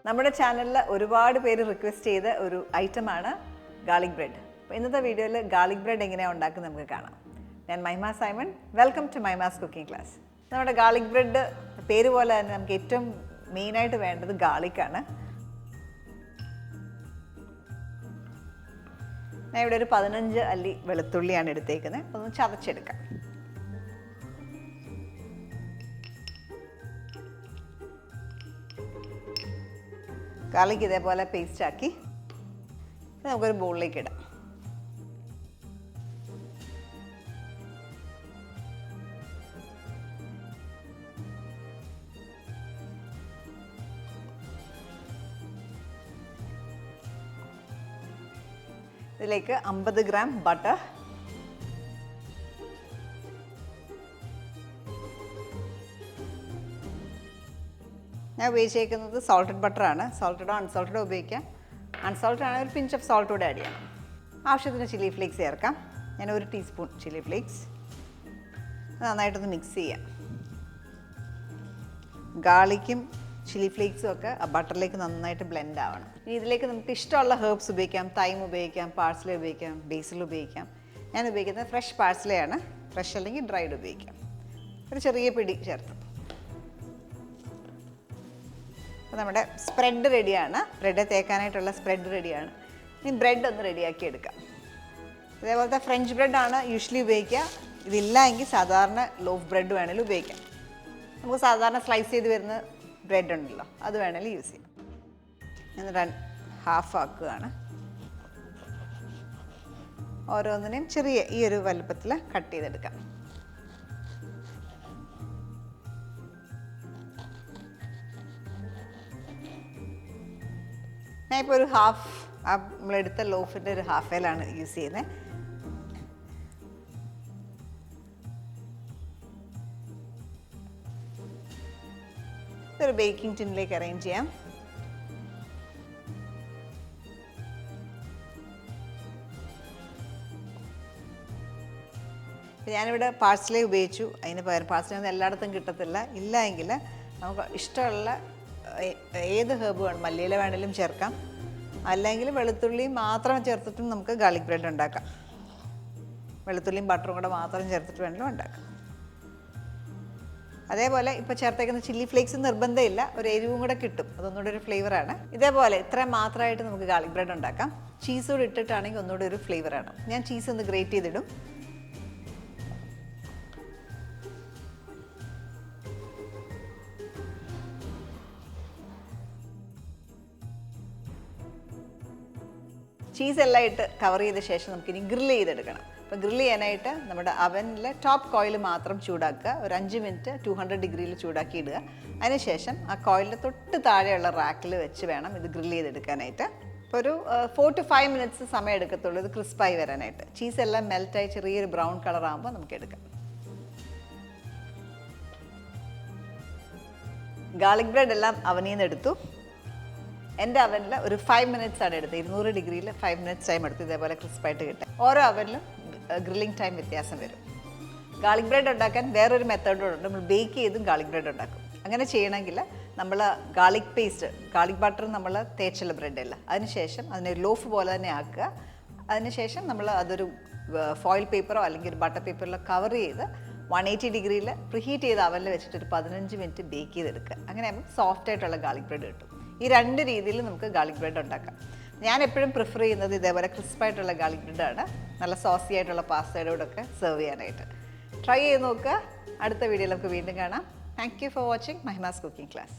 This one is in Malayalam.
നമ്മുടെ ചാനലിൽ ഒരുപാട് പേര് റിക്വസ്റ്റ് ചെയ്ത ഒരു ഐറ്റമാണ് ഗാർലിക് ബ്രെഡ്. അപ്പോൾ ഇന്നത്തെ വീഡിയോയിൽ ഗാർലിക് ബ്രെഡ് എങ്ങനെയാണ് ഉണ്ടാക്കുന്നത് നമുക്ക് കാണാം. ഞാൻ Mahima Simon, welcome to Mahima's cooking class. നമ്മുടെ ഗാർലിക് ബ്രെഡ് പേര് പോലെ തന്നെ നമുക്ക് ഏറ്റവും മെയിനായിട്ട് വേണ്ടത് ഗാർലിക്കാണ്. ഞാൻ ഇവിടെ ഒരു 15 അല്ലി വെളുത്തുള്ളിയാണ് എടുത്തേക്കുന്നത്. അതൊന്ന് ചതച്ചെടുക്കാം. ഗാർലിക് ഇതേപോലെ പേസ്റ്റ് ആക്കി നമുക്കൊരു ബൗളിലേക്ക് ഇടാം. ഇതിലേക്ക് 50 ഗ്രാം ബട്ടർ, ഞാൻ ഉപയോഗിച്ചേക്കുന്നത് സോൾട്ടഡ് ബട്ടറാണ്. സോൾട്ടഡോ അൺസോൾട്ടഡോ ഉപയോഗിക്കാം. അൺസോൾട്ടഡ് ആണെങ്കിൽ ഒരു പിഞ്ച് ഓഫ് സോൾട്ട് കൂടെ ആഡ് ചെയ്യണം. ആവശ്യത്തിന് ചില്ലി ഫ്ലേക്സ് ചേർക്കാം. ഞാൻ 1 ടീസ്പൂൺ ചില്ലി ഫ്ലേക്സ്. നന്നായിട്ടൊന്ന് മിക്സ് ചെയ്യാം. ഗാർലിക്കും ചില്ലി ഫ്ലേക്സും ഒക്കെ ആ ബട്ടറിലേക്ക് നന്നായിട്ട് ബ്ലെൻഡ് ആവണം. ഇനി ഇതിലേക്ക് നമുക്ക് ഇഷ്ടമുള്ള ഹെർബ്സ് ഉപയോഗിക്കാം. തൈം ഉപയോഗിക്കാം, പാഴ്സ്ലേ ഉപയോഗിക്കാം, ബേസിൽ ഉപയോഗിക്കാം. ഞാൻ ഉപയോഗിക്കുന്നത് ഫ്രഷ് പാഴ്സ്ലയാണ്. ഫ്രഷ് അല്ലെങ്കിൽ ഡ്രൈഡ് ഉപയോഗിക്കാം. ഒരു ചെറിയ പിടി ചേർത്ത് അപ്പോൾ നമ്മുടെ സ്പ്രെഡ് റെഡിയാണ്. ബ്രെഡ് തേക്കാനായിട്ടുള്ള സ്പ്രെഡ് റെഡിയാണ്. ഇനി ബ്രെഡ് ഒന്ന് റെഡിയാക്കി എടുക്കാം. ഇതേപോലത്തെ ഫ്രഞ്ച് ബ്രെഡാണ് യൂഷ്വലി ഉപയോഗിക്കുക. ഇതില്ല എങ്കിൽ സാധാരണ ലോഫ് ബ്രെഡ് വേണമെങ്കിലും ഉപയോഗിക്കാം. നമുക്ക് സാധാരണ സ്ലൈസ് ചെയ്ത് വരുന്ന ബ്രെഡ് ഉണ്ടല്ലോ, അത് വേണമെങ്കിലും യൂസ് ചെയ്യാം. ഞാൻ ഹാഫ് ആക്കുകയാണ്. ഓരോന്നിനെയും ചെറിയ ഈ ഒരു വലുപ്പത്തിൽ കട്ട് ചെയ്തെടുക്കാം. ഞാനിപ്പോൾ ഒരു ഹാഫ് നമ്മളെടുത്ത ലോഫിൻ്റെ ഒരു ഹാഫേലാണ് യൂസ് ചെയ്യുന്നത്. ഇതൊരു ബേക്കിംഗ് ടിന്നിലേക്ക് അറേഞ്ച് ചെയ്യാം. ഞാനിവിടെ പാഴ്സ്ലേ ഉപയോഗിച്ചു. അതിന് പകരം പാഴ്സ്ലേ ഒന്നും എല്ലായിടത്തും കിട്ടത്തില്ല. ഇല്ല എങ്കിൽ നമുക്ക് ഇഷ്ടമുള്ള ഏത് ഹെർബ് വേണം, മല്ലിയില വേണമെങ്കിലും ചേർക്കാം. അല്ലെങ്കിൽ വെളുത്തുള്ളിയും മാത്രം ചേർത്തിട്ടും നമുക്ക് ഗാർലിക് ബ്രെഡ് ഉണ്ടാക്കാം. വെളുത്തുള്ളിയും ബട്ടറും കൂടെ മാത്രം ചേർത്തിട്ട് വേണമെങ്കിലും ഉണ്ടാക്കാം. അതേപോലെ ഇപ്പോൾ ചേർത്തേക്കുന്ന ചില്ലി ഫ്ലേക്സ് നിർബന്ധമില്ല, ഒരു എരിവും കൂടെ കിട്ടും. അതൊന്നുകൂടെ ഒരു ഫ്ലേവറാണ്. ഇതേപോലെ ഇത്രയും മാത്രമായിട്ട് നമുക്ക് ഗാർലിക് ബ്രെഡ് ഉണ്ടാക്കാം. ചീസ് കൂടെ ഇട്ടിട്ടാണെങ്കിൽ ഒന്നുകൂടെ ഒരു ഫ്ലേവറാണ്. ഞാൻ ചീസ് ഒന്ന് ഗ്രേറ്റ് ചെയ്തിടും. ചീസ് എല്ലാം ഇട്ട് കവർ ചെയ്ത ശേഷം നമുക്കിനി ഗ്രില്ല് ചെയ്തെടുക്കണം. അപ്പോൾ ഗ്രില്ല് ചെയ്യാനായിട്ട് നമ്മുടെ അവനിൽ ടോപ്പ് കോയിൽ മാത്രം ചൂടാക്കുക. ഒരു 5 മിനിറ്റ് 200 ഡിഗ്രിയിൽ ചൂടാക്കി ഇടുക. അതിനുശേഷം ആ കോയിലിൻ്റെ തൊട്ട് താഴെയുള്ള റാക്കിൽ വെച്ച് വേണം ഇത് ഗ്രില്ല് ചെയ്തെടുക്കാനായിട്ട്. ഇപ്പോൾ ഒരു 4 to 5 മിനിറ്റ്സ് സമയം എടുക്കത്തുള്ളൂ ഇത് ക്രിസ്പായി വരാനായിട്ട്. ചീസ് എല്ലാം മെൽറ്റായി ചെറിയൊരു ബ്രൗൺ കളർ ആകുമ്പോൾ നമുക്ക് എടുക്കാം. ഗാർലിക് ബ്രെഡ് എല്ലാം അവനിൽ നിന്ന് എടുത്തു. എൻ്റെ അവനിൽ ഒരു 5 മിനിറ്റ്സ് ആണ് എടുത്തത്. 200 ഡിഗ്രിയിൽ 5 മിനിറ്റ്സ് ടൈം എടുത്തു ഇതേപോലെ ക്രിസ്പായിട്ട് കിട്ടാൻ. ഓരോ അവനിലും ഗ്രില്ലിംഗ് ടൈം വ്യത്യാസം വരും. ഗാർലിക് ബ്രെഡ് ഉണ്ടാക്കാൻ വേറൊരു മെത്തേഡോടുണ്ട്. നമ്മൾ ബേക്ക് ചെയ്തും ഗാർലിക് ബ്രെഡ് ഉണ്ടാക്കും. അങ്ങനെ ചെയ്യണമെങ്കിൽ നമ്മൾ ഗാർലിക് പേസ്റ്റ്, ഗാർലിക് ബട്ടർ നമ്മൾ തേച്ചുള്ള ബ്രെഡല്ല, അതിനുശേഷം അതിനെ ലോഫ് പോലെ തന്നെ ആക്കുക. അതിനുശേഷം നമ്മൾ അതൊരു ഫോയിൽ പേപ്പറോ അല്ലെങ്കിൽ ഒരു ബട്ടർ പേപ്പറിലോ കവർ ചെയ്ത് 180 ഡിഗ്രിയിൽ പ്രീഹീറ്റ് ചെയ്ത് അവനിൽ വെച്ചിട്ട് ഒരു 15 മിനിറ്റ് ബേക്ക് ചെയ്തെടുക്കുക. അങ്ങനെ ആകുമ്പോൾ സോഫ്റ്റ് ആയിട്ടുള്ള ഗാർലിക് ബ്രെഡ് കിട്ടും. ഈ 2 രീതിയിൽ നമുക്ക് ഗാർലിക് ബ്രെഡ് ഉണ്ടാക്കാം. ഞാൻ എപ്പോഴും പ്രിഫർ ചെയ്യുന്നത് ഇതേപോലെ ക്രിസ്പായിട്ടുള്ള ഗാർലിക് ബ്രെഡാണ്. നല്ല സോസി ആയിട്ടുള്ള പാസ്തയുടെ കൂടെ ഒക്കെ സെർവ് ചെയ്യാനായിട്ട്. ട്രൈ ചെയ്ത് നോക്കുക. അടുത്ത വീഡിയോയിൽ നമുക്ക് വീണ്ടും കാണാം. Thank you for watching Mahima's cooking class.